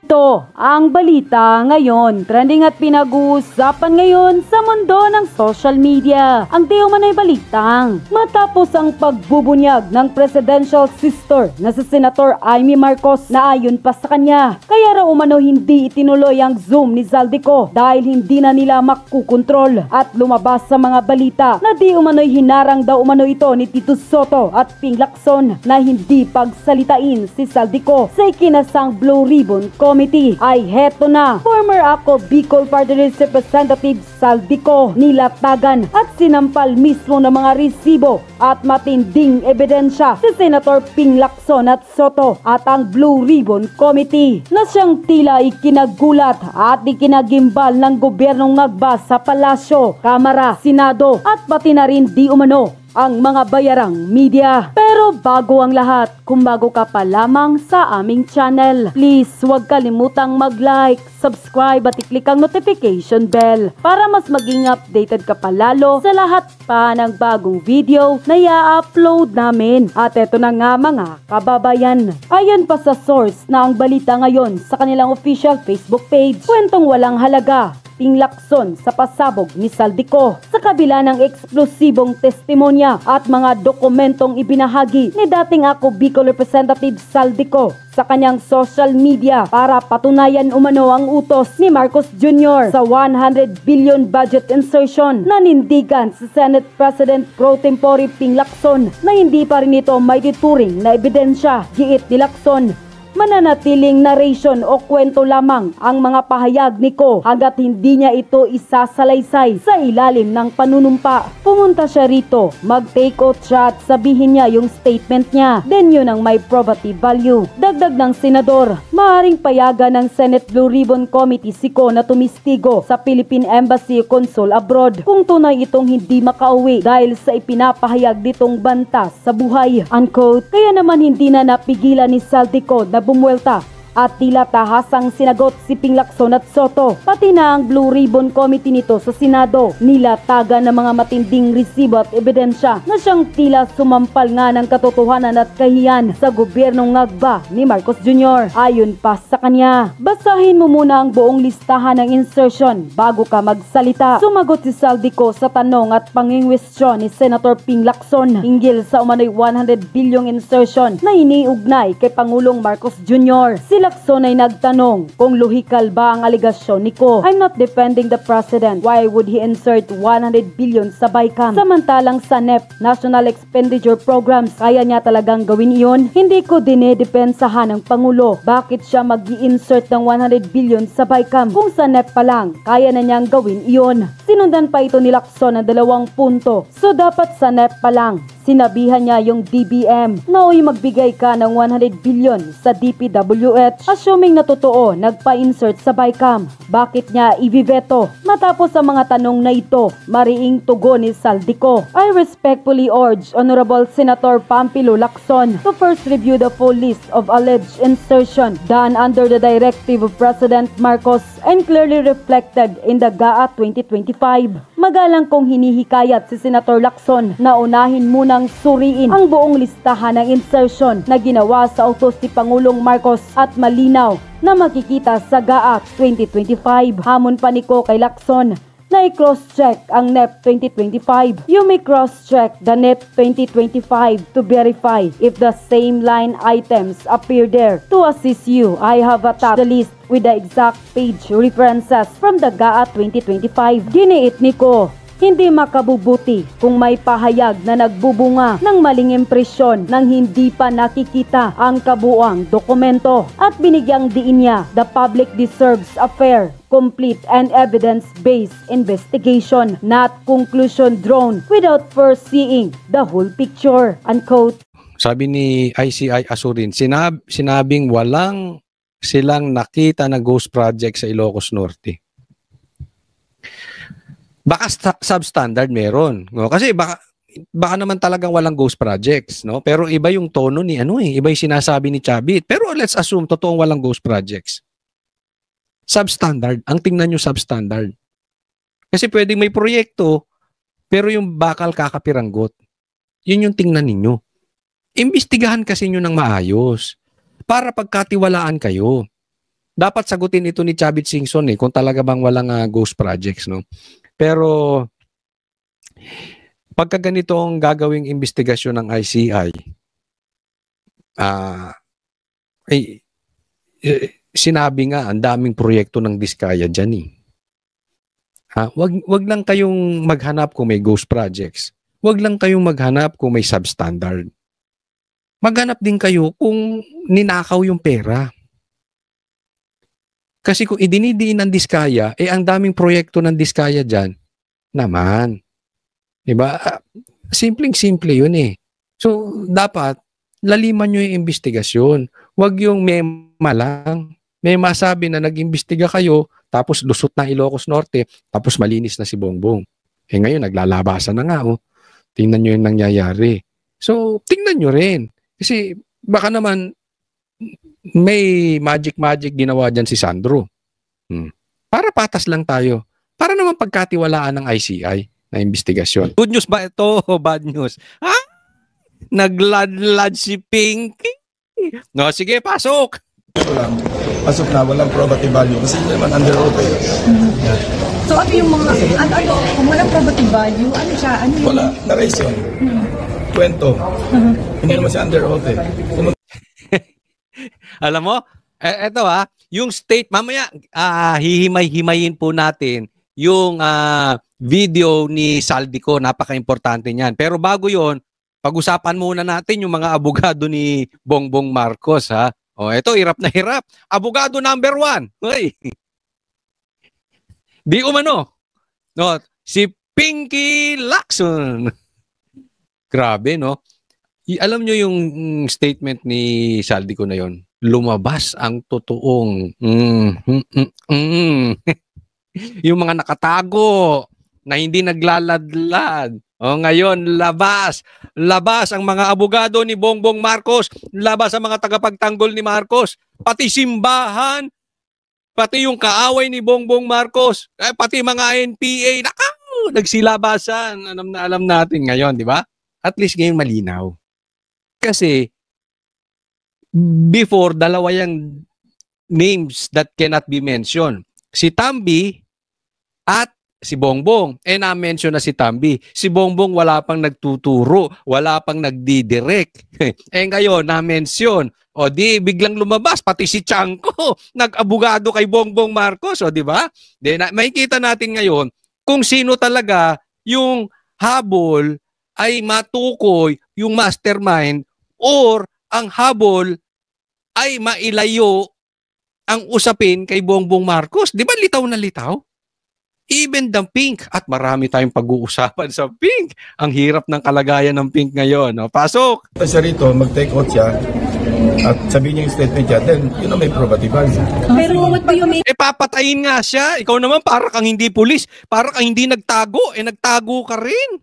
Ito ang balita ngayon. Trending at pinag-uusapan ngayon sa mundo ng social media. Ang di umano'y balitang matapos ang pagbubunyag ng presidential sister na si Senator Amy Marcos na ayon pa sa kanya. Kaya raw umano hindi itinuloy ang Zoom ni Zaldico dahil hindi na nila makukontrol at lumabas sa mga balita na di umano'y hinarang daw umano ito ni Tito Soto at Ping Lacson na hindi pagsalitain si Zaldico sa ikinasang Blue Ribbon Committee. Ay heto na, former Ako Bicol Party List Representative Zaldico nilatagan at sinampal mismo ng mga resibo at matinding ebidensya si Senator Ping Lacson at Soto at ang Blue Ribbon Committee na siyang tila ikinagulat at ikinagimbal ng gobyernong Ngagba sa Palasyo, Kamara, Senado at pati na rin di umano ang mga bayarang media. Pero bago ang lahat, kung bago ka pa lamang sa aming channel, please huwag kalimutang mag-like, subscribe at i-click ang notification bell para mas maging updated ka pa lalo sa lahat pa ng bagong video na i-upload namin. At eto na nga mga kababayan, ayon pa sa source na ang balita ngayon sa kanilang official Facebook page, kwentong walang halaga Ping Lacson sa pasabog ni Zaldico sa kabila ng eksplosibong testimonya at mga dokumentong ibinahagi ni dating Ako Bicol Representative Zaldico sa kanyang social media para patunayan umano ang utos ni Marcos Jr. sa 100 billion budget insertion na nindigan sa Senate President Pro Tempore Ping Lacson na hindi pa rin ito may tituring na ebidensya. Giit ni Lacson, mananatiling narration o kwento lamang ang mga pahayag ni Ko hanggat hindi niya ito isasalaysay sa ilalim ng panunumpa. Pumunta siya rito, mag-take out siya at sabihin niya yung statement niya. Then yun ang may probative value. Dagdag ng senador, maaaring payagan ng Senate Blue Ribbon Committee si Ko na tumistigo sa Philippine Embassy o Consul abroad kung tunay itong hindi makauwi dahil sa ipinapahayag ditong banta sa buhay. Unquote. Kaya naman hindi na napigilan ni Zaldico na bumuelta at tila tahasang sinagot si Ping Lacson at Soto. Pati na ang Blue Ribbon Committee nito sa Senado nilatagan ng mga matinding resibo at ebidensya na siyang tila sumampal nga ng katotohanan at kahiyan sa gobyernong Ngagba ni Marcos Jr. Ayon pa sa kanya, basahin mo muna ang buong listahan ng insertion bago ka magsalita. Sumagot si Zaldico sa tanong at pangingwestiyon ni Senator Ping Lacson hinggil sa umano'y 100 bilyong insertion na iniugnay kay Pangulong Marcos Jr. Lacson ay nagtanong kung lohikal ba ang aligasyon ni Ko. I'm not defending the president. Why would he insert 100 billion sa BICAM? Samantalang sa NEP, National Expenditure Programs, kaya niya talagang gawin iyon? Hindi ko dinedepensahan ng Pangulo. Bakit siya mag-i-insert ng 100 billion sa BICAM kung sa NEP pa lang kaya na niyang gawin iyon? Sinundan pa ito ni Lacson ng 2 punto. So dapat sa NEP pa lang sinabihan niya yung DBM na uy magbigay ka ng 100 billion sa DPWH assuming na totoo nagpa-insert sa BICAM. Bakit niya i-veto? Matapos ang mga tanong na ito, mariing tugon ni Zaldico, I respectfully urge Honorable Senator Pampilo Lacson to first review the full list of alleged insertion done under the directive of President Marcos and clearly reflected in the GAA 2025. Magalang kong hinihikayat si Senator Lacson na unahin munang suriin ang buong listahan ng insertion na ginawa sa utos ni Pangulong Marcos at malinaw na makikita sa GAA 2025. Hamon pa ni Ko kay Lacson na i-cross-check ang NEP 2025. You may cross-check the NEP 2025 to verify if the same line items appear there. To assist you, I have attached the list with the exact page references from the GAA 2025. Giniit ni Ko, hindi makabubuti kung may pahayag na nagbubunga ng maling impresyon nang hindi pa nakikita ang kabuuang dokumento at binigyang diin niya the public deserves a fair, complete and evidence-based investigation, not conclusion drawn without first seeing the whole picture. Unquote. Sabi ni ICI Asurin, sinabing walang silang nakita na ghost project sa Ilocos Norte. Baka substandard meron, no? Kasi baka naman talagang walang ghost projects, no? Pero iba yung tono ni iba yung sinasabi ni Chavit. Pero let's assume totoong walang ghost projects. Substandard, ang tingnan nyo substandard. Kasi pwedeng may proyekto pero yung bakal kakapiranggot. Yun yung tingnan ninyo. Imbestigahan kasi nyo ng maayos para pagkatiwalaan kayo. Dapat sagutin ito ni Chavit Singson kung talaga bang walang ghost projects, no? Pero pagka ganitong gagawing investigasyon ng ICI, sinabi nga ang daming proyekto ng Diskaya diyan eh. Wag lang kayong maghanap kung may ghost projects. Wag lang kayong maghanap kung may substandard. Maghanap din kayo kung ninakaw yung pera. Kasi kung idinidiin ng Diskaya, ang daming proyekto ng Diskaya dyan, naman. Diba? Simpleng-simple yun eh. So, dapat, laliman nyo yung investigasyon. Huwag yung mema lang. May masabi na nag-imbestiga kayo, tapos lusot na Ilocos Norte, tapos malinis na si Bongbong. Ngayon, naglalabasan na nga. Oh. Tingnan nyo yung nangyayari. So, tingnan nyo rin. Kasi, baka naman, may magic ginawa dyan si Sandro. Para patas lang tayo. Para naman pagkatiwalaan ng ICI na investigasyon. Good news ba ito o bad news? Nagladlad si Pinky. No, sige, pasok. Lang. Pasok na, walang probative value kasi hindi naman under oath eh. So ano yung mga, kung walang probative value, ano siya? Ano yung... Wala, na-raise yun. Kwento. Hindi naman siya under oath eh. Alam mo, eto yung state, mamaya hihimay-himayin po natin yung video ni Saldico, napaka-importante niyan. Pero bago yon, pag-usapan muna natin yung mga abogado ni Bongbong Marcos eto, hirap na hirap. Abogado number 1. Hoy. Di umano. No, si Pinky Lacson. Grabe, no? Alam nyo yung statement ni Saldico na yon, lumabas ang totoong yung mga nakatago na hindi naglaladlad. Ngayon, labas ang mga abogado ni Bongbong Marcos, labas ang mga tagapagtanggol ni Marcos, pati simbahan, pati yung kaaway ni Bongbong Marcos, pati mga NPA, nagsilabasan. Alam natin ngayon, di ba? At least ngayon malinaw. Kasi, before, dalawa yung names that cannot be mentioned. Si Tambi at si Bongbong. Na-mention na si Tambi. Si Bongbong wala pang nagtuturo, wala pang nagdidirect. Ngayon, na-mention. Di biglang lumabas, pati si Chanko, nag-abogado kay Bongbong Marcos. Di ba? Makikita natin ngayon kung sino talaga yung habol ay matukoy yung mastermind or ang habol ay mailayo ang usapin kay Bongbong Marcos. Di ba litaw na litaw? Even the Pink. At marami tayong pag-uusapan sa Pink. Ang hirap ng kalagayan ng Pink ngayon. Pasok! Siya rito, mag-take out siya at sabihin niya yung statement niya, then yun may probative value. Pero what do you mean? Papatayin nga siya. Ikaw naman para kang hindi pulis. Para kang hindi nagtago. Nagtago ka rin.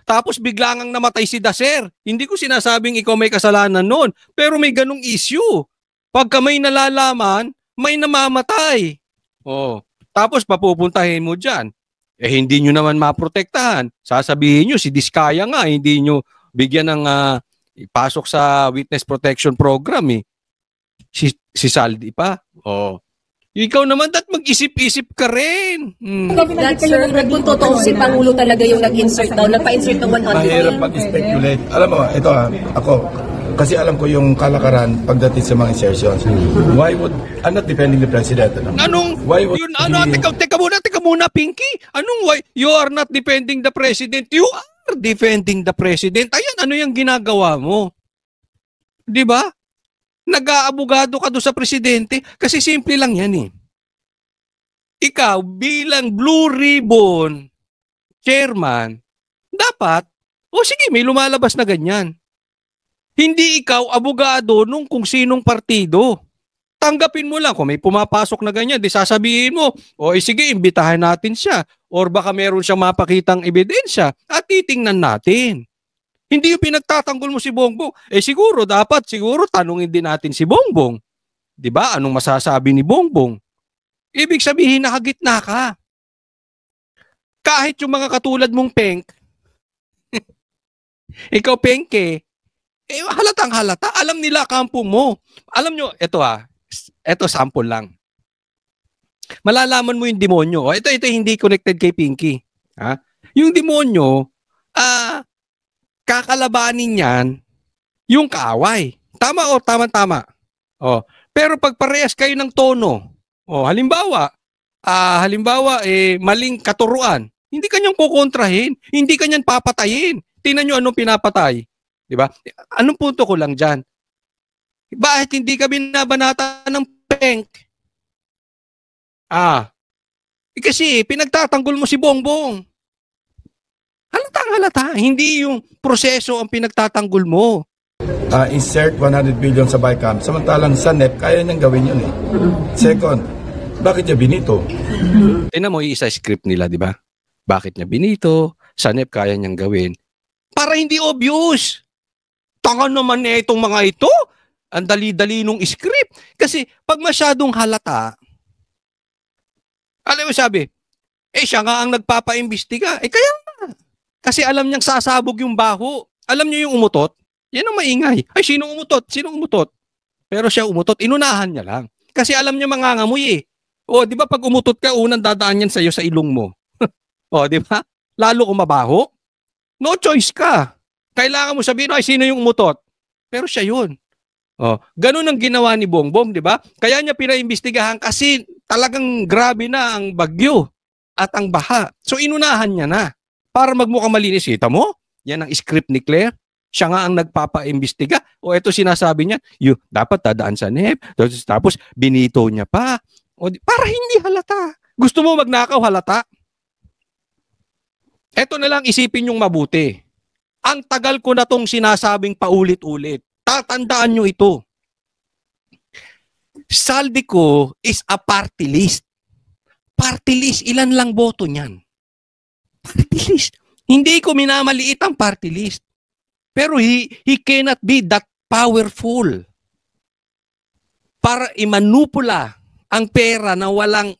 Tapos biglang namatay si Daser. Hindi ko sinasabing ikaw may kasalanan noon. Pero may ganong issue. Pagka may nalalaman, may namamatay. Tapos papupuntahin mo dyan. Hindi nyo naman maprotektahan. Sasabihin nyo, si Diskaya nga, hindi nyo bigyan ng ipasok sa witness protection program Si Saldi pa. Ikaw naman mag-isip-isip ka rin. That sir, kung totoo si Pangulo talaga yung nag-insert daw, nagpa-insert ng 100 Mahirap million. mag-speculate. Alam mo, ito ako, kasi alam ko yung kalakaran pagdating sa mga insertions. Why would, I'm not defending the president. Why would Teka muna, Pinky. Why? You are not defending the president. You are defending the president. Ayan, ano yung ginagawa mo? Di ba? Nag-aabogado ka doon sa presidente kasi simple lang yan Ikaw bilang Blue Ribbon chairman, dapat, sige, may lumalabas na ganyan. Hindi ikaw abogado nung kung sinong partido. Tanggapin mo lang kung may pumapasok na ganyan, di sasabihin mo, sige, imbitahan natin siya. Or baka meron siyang mapakitang ebidensya at titingnan natin. Hindi yung pinagtatanggol mo si Bongbong. Siguro tanungin din natin si Bongbong. 'Di ba? Anong masasabi ni Bongbong? Ibig sabihin nakagitna ka. Kahit yung mga katulad mong Peng, ikaw Pengke, halatang halata, alam nila kampo mo. Alam nyo, ito Eto, sample lang. Malalaman mo yung demonyo. Ito hindi connected kay Pinky. Ha? Yung demonyo, kakalabanin yan yung kaaway. Tama o tama-tama. Oh, pero pag parehas kayo ng tono, halimbawa, maling katuruan, hindi kanyang kukontrahin, hindi kanyang papatayin. Tingnan nyo anong pinapatay. Di ba? Anong punto ko lang dyan? Bakit hindi ka binabanata ng penk? Kasi pinagtatanggol mo si Bongbong. Halata. Hindi yung proseso ang pinagtatanggol mo. Insert 100 billion sa BICAM. Samantalang sa NEP, kaya niyang gawin yun eh. Second, bakit niya binito? Tingnan mo yung isa script nila, di ba? Bakit niya binito? Sa NEP, kaya niyang gawin. Para hindi obvious. Tanga naman itong mga ito. Ang dali-dali nung script. Kasi pag masyadong halata, alam mo sabi, siya nga ang nagpapaimbestiga. Kaya nga. Kasi alam niyang sasabog yung baho. Alam niyo yung umutot? Yan ang maingay. Sinong umutot? Pero siya umutot, inunahan niya lang. Kasi alam niya mangangamoy eh. Di ba pag umutot ka, unang dadaan yan sa'yo sa ilong mo. Di ba? Lalo kung mabaho. No choice ka. Kailangan mo sabihin, sino yung umutot? Pero siya yun. Ganun ang ginawa ni Bongbong, di ba? Kaya niya pinaimbestigahan kasi talagang grabe na ang bagyo at ang baha. So inunahan niya na para magmukhang malinis. Kita mo? Yan ang script ni Claire. Siya nga ang nagpapaimbestiga. Ito sinasabi niya, dapat dadaan sa NEP. Tapos binito niya pa. Para hindi halata. Gusto mo magnakaw halata? Ito na lang isipin yung mabuti. Ang tagal ko na tong sinasabing paulit-ulit. Tatandaan nyo ito. Saldico is a party list. Party list, ilan lang boto niyan? Party list. Hindi ko minamaliit ang party list. Pero he cannot be that powerful para imanupula ang pera na walang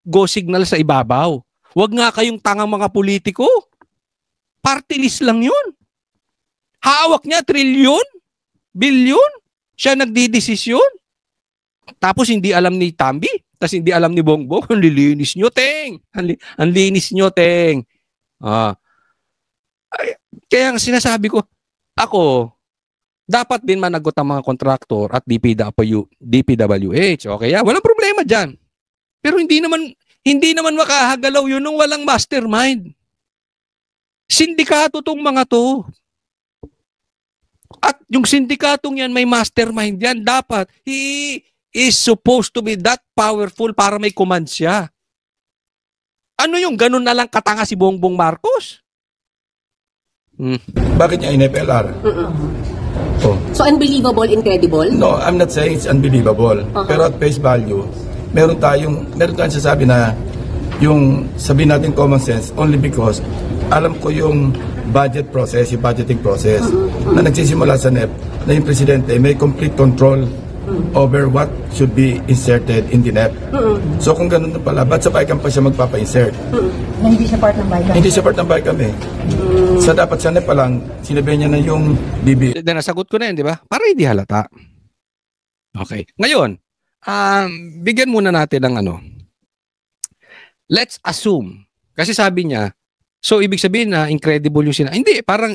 go signal sa ibabaw. Huwag nga kayong tangang mga politiko. Party list lang yun. Hawak niya trilyon, bilyon. Siya nagdidesisyon. Tapos hindi alam ni Tambi, tapos hindi alam ni Bongbong. Ang linis nyo, Teng. Ang linis nyo, Teng. Kaya ang sinasabi ko, ako, dapat din managot ang mga kontraktor at DPWH. Okay, walang problema dyan. Pero hindi naman makahagalaw yun nung walang mastermind. Sindikato tong mga to. At yung sindikatong yan, may mastermind yan. Dapat, he is supposed to be that powerful para may command siya. Ano yung ganun na lang katanga si Bongbong Marcos? Bakit niya in-FLR? So unbelievable, incredible? No, I'm not saying it's unbelievable. Pero at face value, meron tayong sasabi na yung sabihin natin common sense only because alam ko yung budget process, yung budgeting process na nagsisimula sa NEP na yung presidente may complete control over what should be inserted in the NEP. So kung ganun na pala, ba't sa BICAM pa siya magpapa-insert? Na hindi siya part ng BICAM? Hindi siya part ng BICAM eh. So dapat sa NEP pa lang, sinabi niya na yung DB. Nasagot ko na yun, di ba? Para hindi halata. Okay. Ngayon, bigyan muna natin ng let's assume. Kasi sabi niya, so ibig sabihin na incredible yung hindi, parang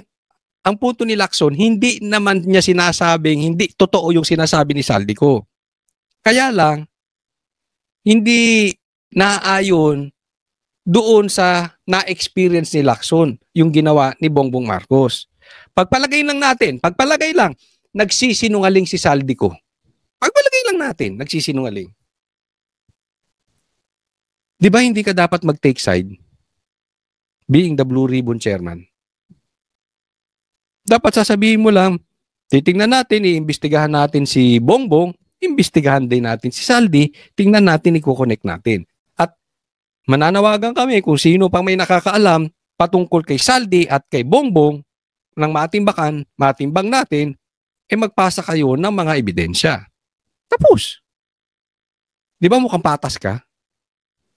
ang punto ni Lacson, hindi naman niya sinasabing, hindi totoo yung sinasabi ni Saldico. Kaya lang, hindi naayon doon sa na-experience ni Lacson, yung ginawa ni Bongbong Marcos. Pagpalagay lang, nagsisinungaling si Saldico. Pagpalagay lang natin, nagsisinungaling. Di ba hindi ka dapat mag-take side? Being the Blue Ribbon Chairman. Dapat sasabihin mo lang, titingnan natin, iimbestigahan natin si Bongbong, iimbestigahan din natin si Saldi, tingnan natin, i-connect natin. At mananawagan kami kung sino pang may nakakaalam patungkol kay Saldi at kay Bongbong ng matimbang natin, magpasa kayo ng mga ebidensya. Tapos. Di ba mukhang patas ka?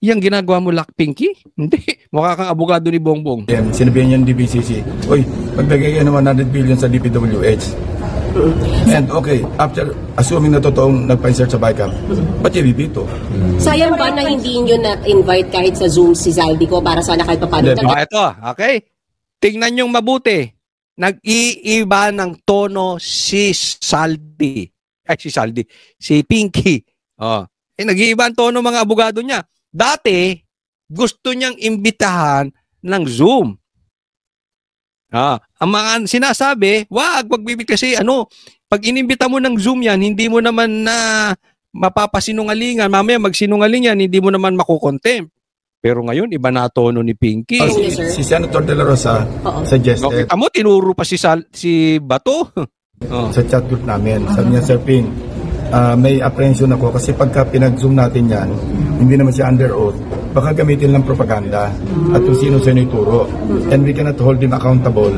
Yang ginagawa mo Pinky? Hindi. Mukha kang abogado ni Bongbong. Sinabihan niya ng DBCC, oy, maglagay ka ng 100 billion sa DPWH. And okay, after assuming na totoong nagpa-insert sa backup, ba't yung bibito? Sayang ba na hindi nyo na-invite kahit sa Zoom si Zaldico para sana kahit paano? Ito, okay? Tingnan yung mabuti. Nag-iiba ng tono si Saldi. Si Pinky. Nag-iiba ang tono mga abogado niya. Dati, gusto niyang imbitahan ng Zoom. Ang mga sinasabi, wag bibig kasi pag inimbita mo ng Zoom yan, hindi mo naman na mapapasinungalingan. Mamaya magsinungaling yan, hindi mo naman makukontempt. Pero ngayon, iba na tono ni Pinky. Si Senator De La Rosa suggested. Kita mo, tinuro pa si Bato. Sa chat group namin. Sabi niya, Sir Ping, may apprehension ako kasi pagka pinag-zoom natin yan, hindi naman siya under oath, baka gamitin lang propaganda at kung sino-sino ituro. And we cannot hold him accountable.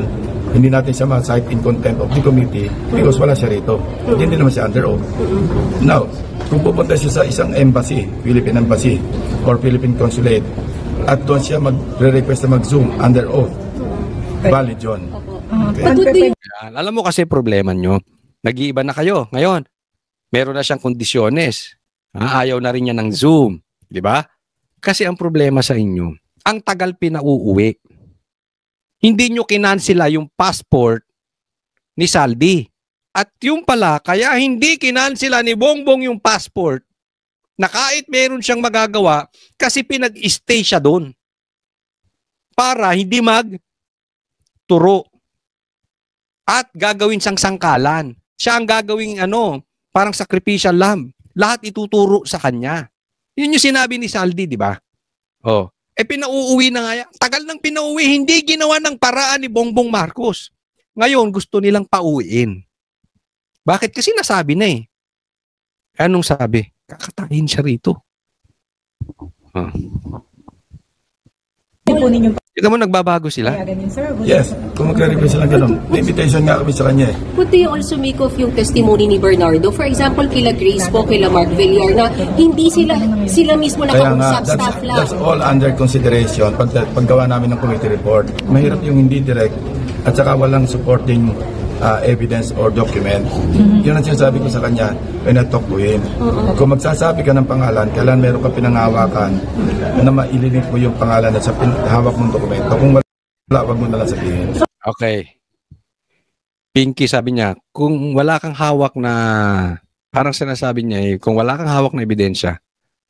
Hindi natin siya ma-cite in contempt of the committee because wala siya rito. Hindi naman siya under oath. Now, kung pupunta siya sa isang embassy, Philippine Embassy or Philippine Consulate, at doon siya magre-request na mag-zoom under oath, valid yun. Okay. Alam mo kasi problema nyo, nag-iiba na kayo. Ngayon, meron na siyang kondisyones. Ayaw na rin niya ng Zoom. Di ba? Kasi ang problema sa inyo, ang tagal pinauuwi. Hindi nyo kinansela yung passport ni Saldi. At yung pala, kaya hindi kinansela ni Bongbong yung passport na kahit meron siyang magagawa kasi pinag-stay siya doon. Para hindi magturo. At gagawin siyang sangkalan. Siya ang gagawing parang sacrificial lamb. Lahat ituturo sa kanya. Yun yung sinabi ni Saldi, di ba? Pinauuwi na nga yan. Tagal nang pinauwi, hindi ginawa ng paraan ni Bongbong Marcos. Ngayon, gusto nilang pauwiin. Bakit? Kasi nasabi na eh. Anong sabi? Kakatahin siya rito. Kita mo nagbabago sila? Yes, kung magre-request sila gano'n. May invitation nga kami sa kanya eh. But do you also make of yung testimony ni Bernardo? For example, kila Grace po, kila Mark Villar na hindi sila mismo nakausap, staff lang. That's all under consideration paggawa namin ng committee report. Mahirap yung hindi direct at saka walang supporting evidence or document. Yun ang sinasabi ko sa kanya when I talk to him. Kung magsasabi ka ng pangalan, kailan meron ka pinangawakan na maililink mo yung pangalan na sa hawak mong dokumento. Kung wala, wag mo na lang sabihin. Okay. Pinky sabi niya, kung wala kang hawak na, parang sinasabi niya kung wala kang hawak na ebidensya,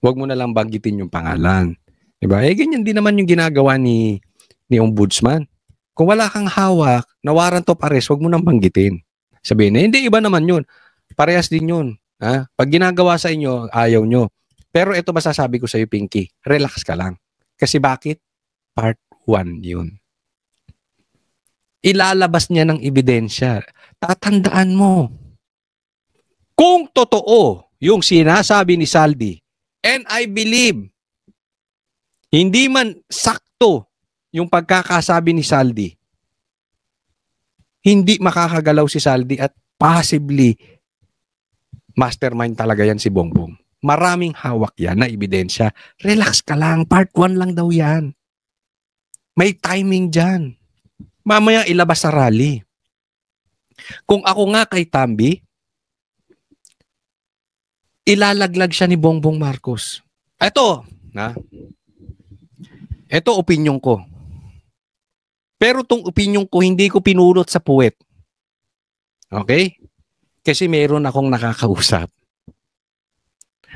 wag mo na lang banggitin yung pangalan. Diba? Ganyan din naman yung ginagawa ni Ombudsman. Kung wala kang hawak na warrant of arrest, huwag mo nang banggitin. Sabihin na, hindi, iba naman yun. Parehas din yun. Pag ginagawa sa inyo, ayaw nyo. Pero ito masasabi ko sa iyo, Pinky, relax ka lang. Kasi bakit? Part 1 yun. Ilalabas niya ng ebidensya. Tatandaan mo. Kung totoo yung sinasabi ni Saldi, and I believe, hindi man sakto yung pagkakasabi ni Saldi, hindi makakagalaw si Saldi at possibly mastermind talaga yan si Bongbong. Maraming hawak yan na ebidensya. Relax ka lang. Part 1 lang daw yan. May timing dyan. Mamaya ilabas sa rally. Kung ako nga kay Tambi, ilalaglag siya ni Bongbong Marcos. Ito opinion ko. Pero tong opinion ko, hindi ko pinulot sa puwet. Okay? Kasi meron akong nakakausap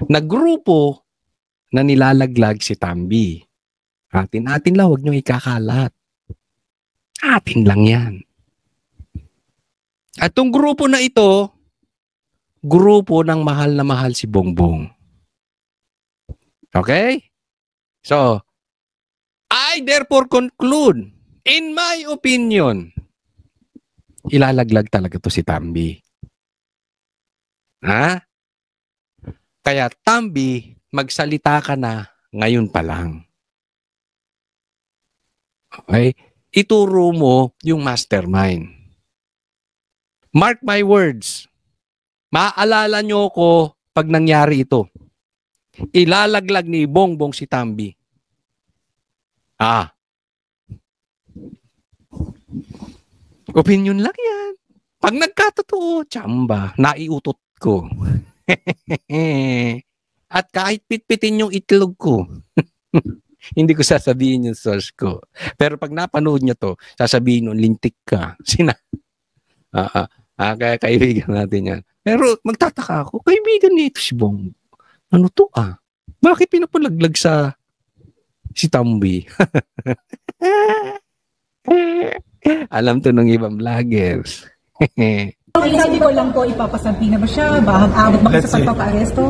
na grupo na nilalaglag si Tambi. Atin lang, huwag niyong ikakalat. Atin lang yan. At tong grupo na ito, grupo ng mahal na mahal si Bongbong. Okay? So, I therefore conclude, in my opinion, ilalaglag talaga to si Tambi. Kaya Tambi, magsalita ka na ngayon pa lang. Okay? Ituro mo yung mastermind. Mark my words. Maalala nyo ko pag nangyari ito. Ilalaglag ni Bongbong si Tambi. Opinion lang yan. Pag nagkatotoo, tsamba, naiutot ko. At kahit pitpitin yung itlog ko, hindi ko sasabihin yung source ko. Pero pag napanood nyo to, sasabihin nun, lintik ka. Kaya kaibigan natin yan. Pero magtataka ako, kaibigan nito si Bong. Ano to Bakit pinapalaglag sa si Tambi? Alam to ng ibang vloggers. Sabi ko lang po, ipapasampi na ba siya? Abot ba Let's sa see. pagpapa-aresto?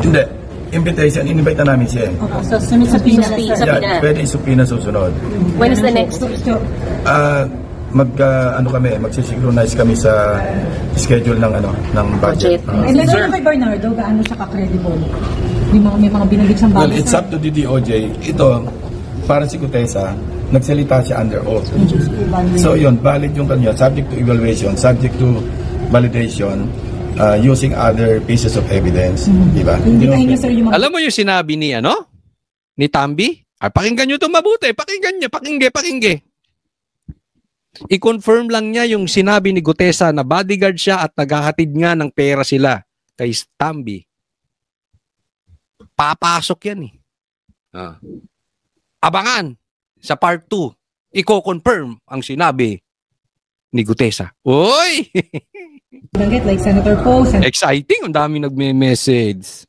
Hindi. Invitation, in-invite na namin siya. So, sunod sa Pinas. Yeah, pwede isupina susunod. When is the next? Magsisynchronize kami sa schedule ng budget. And then, kay Bernardo, gaano siya ka-credible? May mga binalik siyang Well, balas it's up to the DOJ. Ito, para si Gutesa, nagsalita siya under oath. So yun, valid yung kanya, subject to evaluation, subject to validation, using other pieces of evidence. Diba? Hindi tayo niya, sir, yung mga... Alam mo yung sinabi ni ni Tambi? Pakinggan nyo ito mabuti. Pakinggan niya. Pakingge. I-confirm lang niya yung sinabi ni Gutesa na bodyguard siya at naghahatid nga ng pera sila kay Tambi. Papasok yan Abangan sa part 2. I-confirm ang sinabi ni Gutesa. Uy! Like Senator Poe, Exciting. Ang dami nagme-message.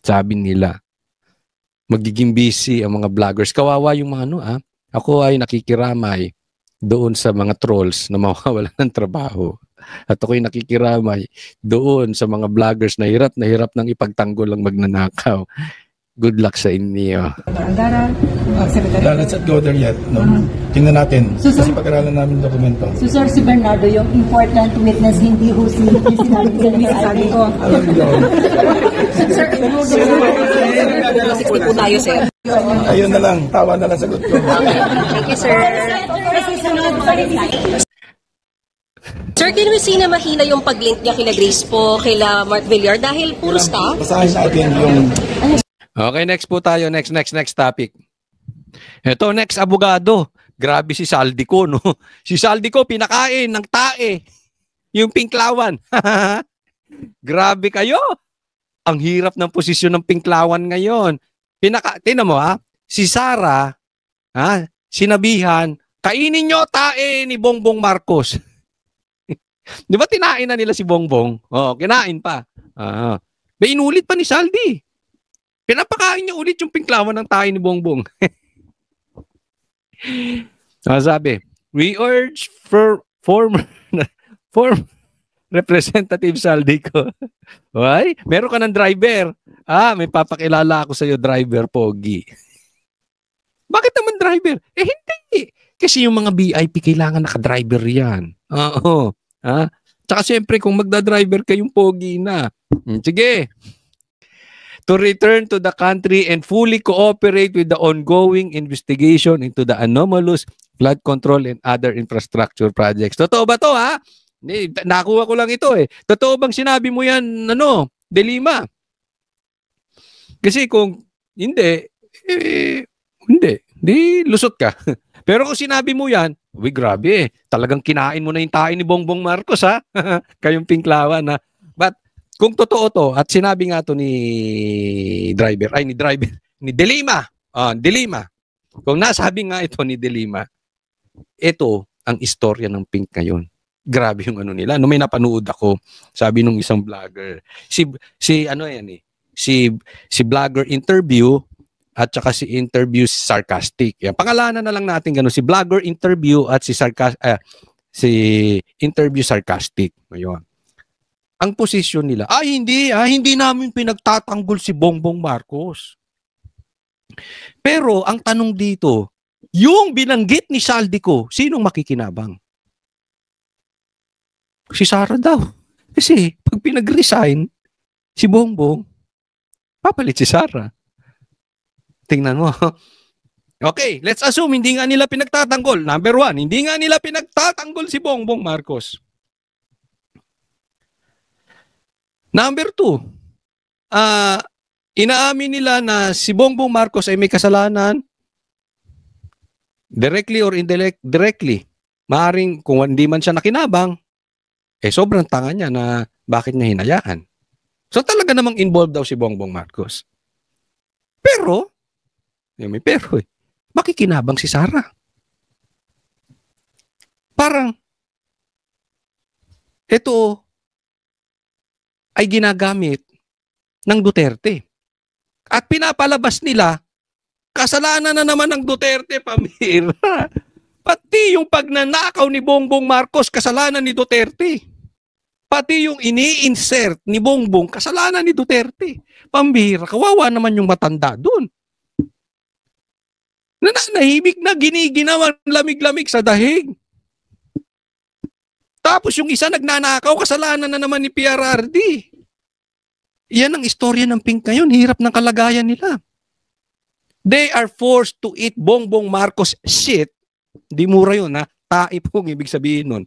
Sabi nila, magiging busy ang mga vloggers. Kawawa yung mga Ako ay nakikiramay doon sa mga trolls na mawawalan ng trabaho. At ako'y nakikiramay doon sa mga vloggers na hirap ng ipagtanggol ang magnanakaw. Good luck sa inyo. Angara, Secretary. Let's not go there yet. No? Tingnan natin. Kasi pag-aralan namin yung dokumento. So, sir, si Bernardo, yung important witness, hindi ho si sinabi ko. Sir, po tayo, sir. Ayun na lang. Tawa na lang sagot ko. Thank you, sir. Sir, can we see na mahina yung pag-link niya kila Grace po, kila Mark Villar dahil puro staff? Basahin natin yung... Okay, next po tayo. Next topic. Ito, next, abogado. Grabe si Saldico, no? Si Saldico, pinakain ng tae. Yung pinklawan. Grabe kayo. Ang hirap ng posisyon ng pinklawan ngayon. Tingnan mo, si Sara, sinabihan, kainin nyo tae ni Bongbong Marcos. Di ba tinain na nila si Bongbong? Kinain pa. May inulit pa ni Saldi. Pinapakain niya ulit yung pinklawan ng tayo ni Bongbong. Sabi, we urge former Representative Saldico. Why? Meron ka ng driver. May papakilala ako sa iyo, driver Pogi. Bakit naman driver? Hindi. Kasi yung mga VIP kailangan naka-driver yan. Oo. Tsaka siyempre kung magda-driver kayong Pogi na. Sige. To return to the country and fully cooperate with the ongoing investigation into the anomalous flood control and other infrastructure projects. Totoo ba to, Nakuha ko lang ito Totoo bang sinabi mo yan, De Lima? Kasi kung hindi, hindi. Di lusot ka. Pero kung sinabi mo yan, grabe talagang kinain mo na yung tayo ni Bongbong Marcos, Kayong pinklawan, But, kung totoo to, at sinabi nga to ni De Lima. De Lima. Kung nasabi nga ito ni De Lima, ito ang istorya ng Pink ngayon. Grabe yung nila. May napanood ako, sabi nung isang vlogger. Si vlogger interview at saka si interview sarcastic. Yan, pangalanan na lang natin ganun. Si vlogger interview at si interview sarcastic. Ngayon. Ang posisyon nila, hindi namin pinagtatanggol si Bongbong Marcos. Pero ang tanong dito, yung binanggit ni Saldico, sinong makikinabang? Si Sara daw. Kasi pag pinag-resign si Bongbong, papalit si Sara. Tingnan mo. Okay, let's assume hindi nga nila pinagtatanggol. Number 1, hindi nga nila pinagtatanggol si Bongbong Marcos. Number 2, inaamin nila na si Bongbong Marcos ay may kasalanan directly or indirectly. Maaring kung hindi man siya nakinabang, Sobrang tanga niya na bakit niya hinayaan. So talaga namang involved daw si Bongbong Marcos. Pero, may pero makikinabang si Sara. Parang, ito ay ginagamit ng Duterte. At pinapalabas nila, kasalanan na naman ng Duterte, pamira. Pati yung pagnanakaw ni Bongbong Marcos, kasalanan ni Duterte. Pati yung ini-insert ni Bongbong, kasalanan ni Duterte. Pambihira, kawawa naman yung matanda dun. Nananahimik na, giniginawan lamig-lamig sa dahig. Tapos yung isa nagnanakaw, kasalanan na naman ni PRRD. Yan ang istorya ng Pink ngayon, hirap ng kalagayan nila. They are forced to eat Bongbong Marcos shit. Di mura yun, ha? Tae pong ibig sabihin nun.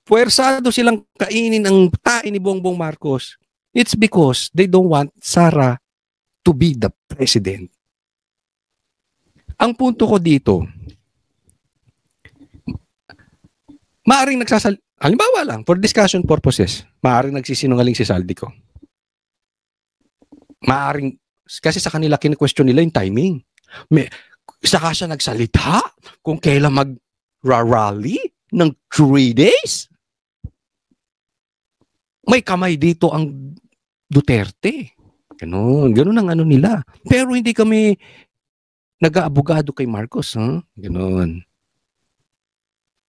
Puwersado silang kainin ang tae ni Bongbong Marcos. It's because they don't want Sara to be the president. Ang punto ko dito, maaring halimbawa lang, for discussion purposes, maaring nagsisinungaling si Saldico. Maaring, kasi sa kanila kine-question nila yung timing. Saka siya nagsalita kung kailan mag-rally ng 3 days. May kamay dito ang Duterte. Ganun ang ano nila. Pero hindi kami nag-aabogado kay Marcos. Ganun.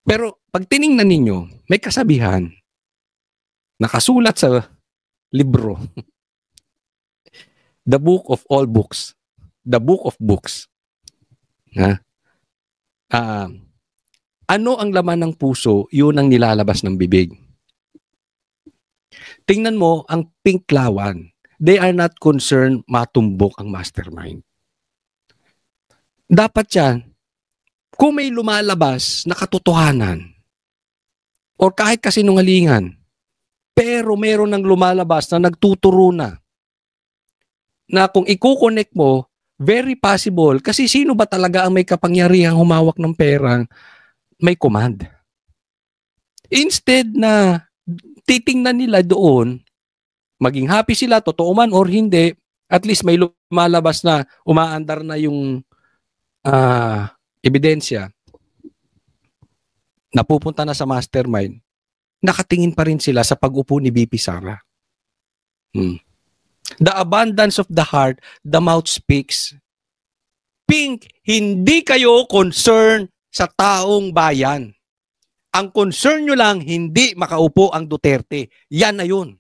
Pero pag tiningnan ninyo, may kasabihan. Nakasulat sa libro. The book of all books. The book of books. Ano ang laman ng puso, yun ang nilalabas ng bibig. Tingnan mo, ang Pink Lawan, they are not concerned matumbok ang mastermind. Dapat yan, kung may lumalabas na katotohanan, or kahit kasinungalingan, pero meron ng lumalabas na nagtuturo na kung i-connect mo, very possible, kasi sino ba talaga ang may kapangyarihang humawak ng perang may command? Instead na titingnan nila doon, maging happy sila, totoo man or hindi, at least may lumalabas na umaandar na yung ebidensya, napupunta na sa mastermind, nakatingin pa rin sila sa pag-upo ni VP Sara. The abundance of the heart, the mouth speaks. Pink, hindi kayo concern sa taong bayan. Ang concern nyo lang, hindi makaupo ang Duterte. Yan na yun.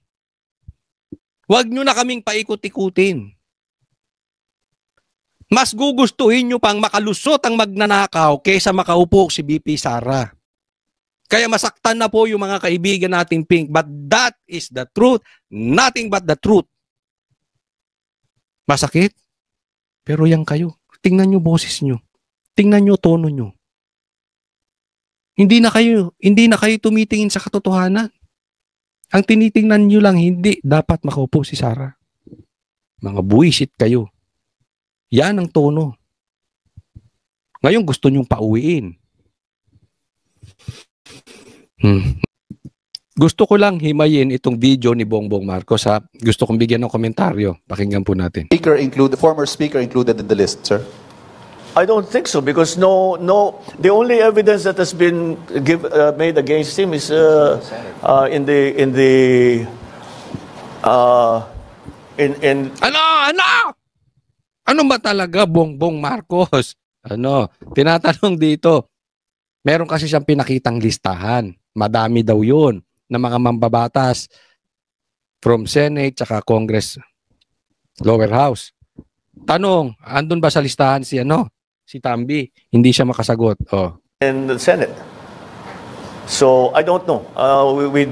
Huwag nyo na kaming paikot-ikutin. Mas gugustuhin nyo pang makalusot ang magnanakaw kaysa makaupo si VP Sara. Kaya masaktan na po yung mga kaibigan nating Pink. But that is the truth. Nothing but the truth. Masakit? Pero yan kayo. Tingnan nyo boses nyo. Tingnan nyo tono nyo. Hindi na kayo tumitingin sa katotohanan. Ang tinitingnan nyo lang, hindi dapat makaupo si Sara. Mga buwisit kayo. Yan ang tono. Ngayon gusto nyong pauwiin. Gusto ko lang himayin itong video ni Bongbong Marcos. Gusto kong bigyan ng komentaryo. Pakinggan po natin. Former speaker included in the list, sir? I don't think so because the only evidence that has been made against him is Ano ba talaga Bongbong Marcos? Tinatanong dito. Meron kasi siyang pinakitang listahan. Madami daw 'yun na mga mambabatas from Senate tsaka Congress lower house. Tanong, andun ba sa listahan si Tambi? Hindi siya makasagot. In the Senate. So I don't know. We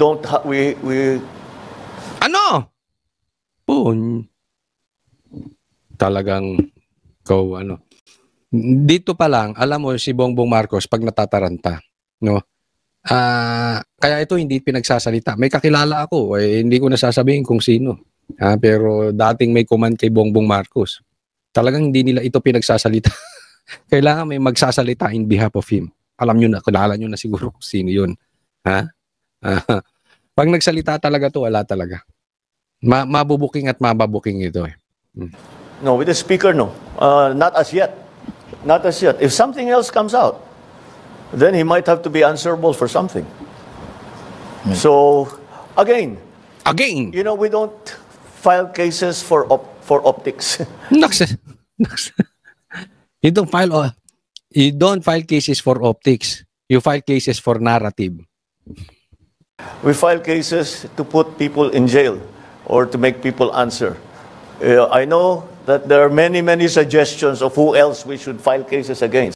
talagang dito pa lang alam mo si Bongbong Marcos pag natataranta, kaya ito hindi pinagsasalita. May kakilala ako, hindi ko nasasabihin kung sino. Pero dating may command kay Bongbong Marcos. Talagang hindi nila ito pinagsasalita. Kailangan may magsasalita in behalf of him. Alam nyo na, kilala nyo na siguro kung sino yun. Pag nagsalita talaga to, wala talaga. Mabubuking at mababuking ito eh. No, with the speaker, no. Not as yet. Not as yet. If something else comes out, then he might have to be answerable for something. So, again, you know, we don't file cases for optics. You don't file cases for optics. You file cases for narrative. We file cases to put people in jail or to make people answer. I know that there are many, many suggestions of who else we should file cases against.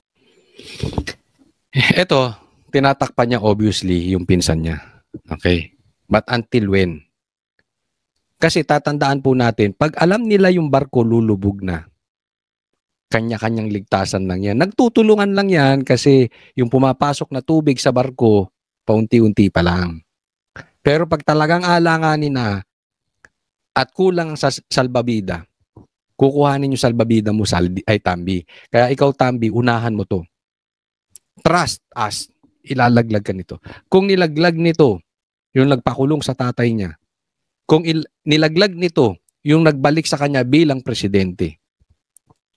Ito, tinatakpan niya obviously yung pinsan niya. Okay? But until when? Kasi tatandaan po natin, pag alam nila yung barko lulubog na, kanya-kanyang ligtasan lang yan. Nagtutulungan lang yan kasi yung pumapasok na tubig sa barko, paunti-unti pa lang. Pero pag talagang alanganin na at kulang sa salbabida, kukuhanin yung salbabida mo, Tambi. Kaya ikaw, Tambi, unahan mo to. Trust us. Ilalaglag ka nito. Kung nilaglag nito, yung nagpakulong sa tatay niya, kung nilaglag nito, yung nagbalik sa kanya bilang presidente,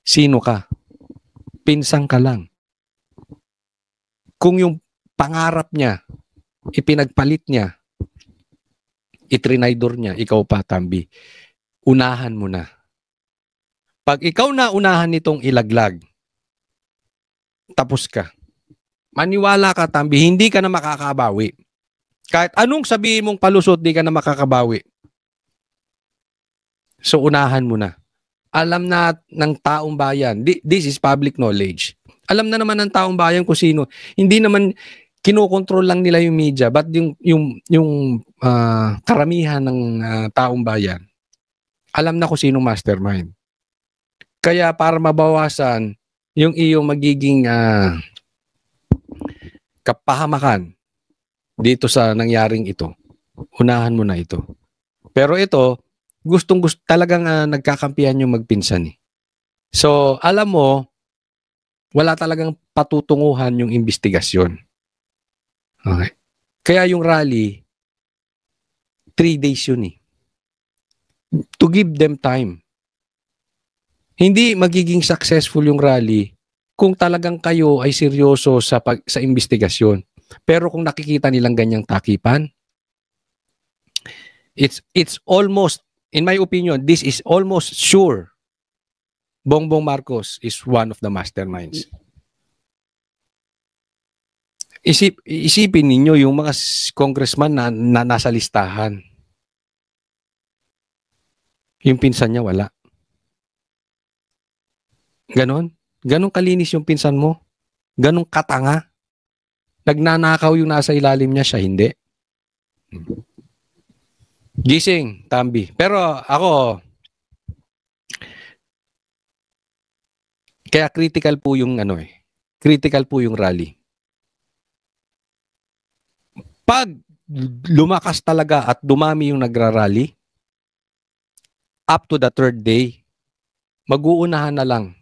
sino ka? Pinsang ka lang. Kung yung pangarap niya, ipinagpalit niya, itrinaydor niya, ikaw pa, Tambi, unahan mo na. Pag ikaw na unahan nitong ilaglag, tapos ka. Maniwala ka, Tambi, hindi ka na makakabawi. Kahit anong sabihin mong palusot, di ka na makakabawi. So, unahan mo na. Alam na ng taong bayan, this is public knowledge. Alam na naman ng taong bayan kung sino. Hindi naman kinokontrol lang nila yung media, but yung karamihan ng taong bayan, alam na kung sino mastermind. Kaya para mabawasan yung iyong magiging kapahamakan dito sa nangyaring ito, unahan mo na ito. Pero ito, gustong-gusto talagang nagkakampihan yung magpinsan eh. So, alam mo, wala talagang patutunguhan yung investigasyon. Okay. Kaya yung rally, 3 days yun eh. To give them time. Hindi magiging successful yung rally kung talagang kayo ay seryoso sa investigasyon. Pero kung nakikita nilang ganyang takipan, it's almost, in my opinion, this is almost sure Bongbong Marcos is one of the masterminds. Isipin ninyo yung mga congressman na nasa listahan. Yung pinsan niya wala. Ganon? Ganon kalinis yung pinsan mo? Ganon katanga? Nagnanakaw yung nasa ilalim niya, siya hindi. Gising, Tambi. Pero ako, kaya critical po yung critical po yung rally. Pag lumakas talaga at dumami yung nagrarally, up to the 3rd day, mag-uunahan na lang.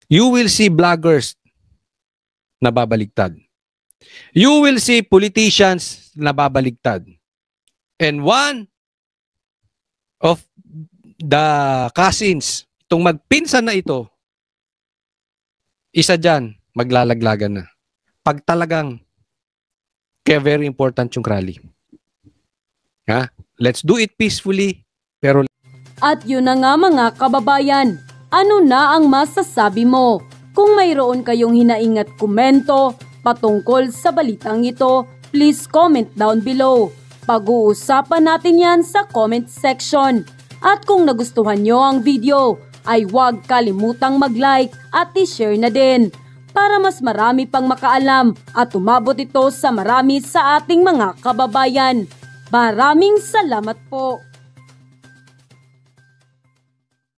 You will see vloggers na babaligtad. You will see politicians na babaligtad. And one of the cousins, itong magpinsan na ito, isa dyan, maglalaglagan na. Pag talagang, kaya very important yung rally. Ha? Let's do it peacefully, pero... At yun na nga mga kababayan, ano na ang masasabi mo? Kung mayroon kayong hinaingat komento patungkol sa balitang ito, please comment down below. Pag-uusapan natin yan sa comment section. At kung nagustuhan nyo ang video, ay huwag kalimutang mag-like at i-share na din para mas marami pang makaalam at umabot ito sa marami sa ating mga kababayan. Maraming salamat po!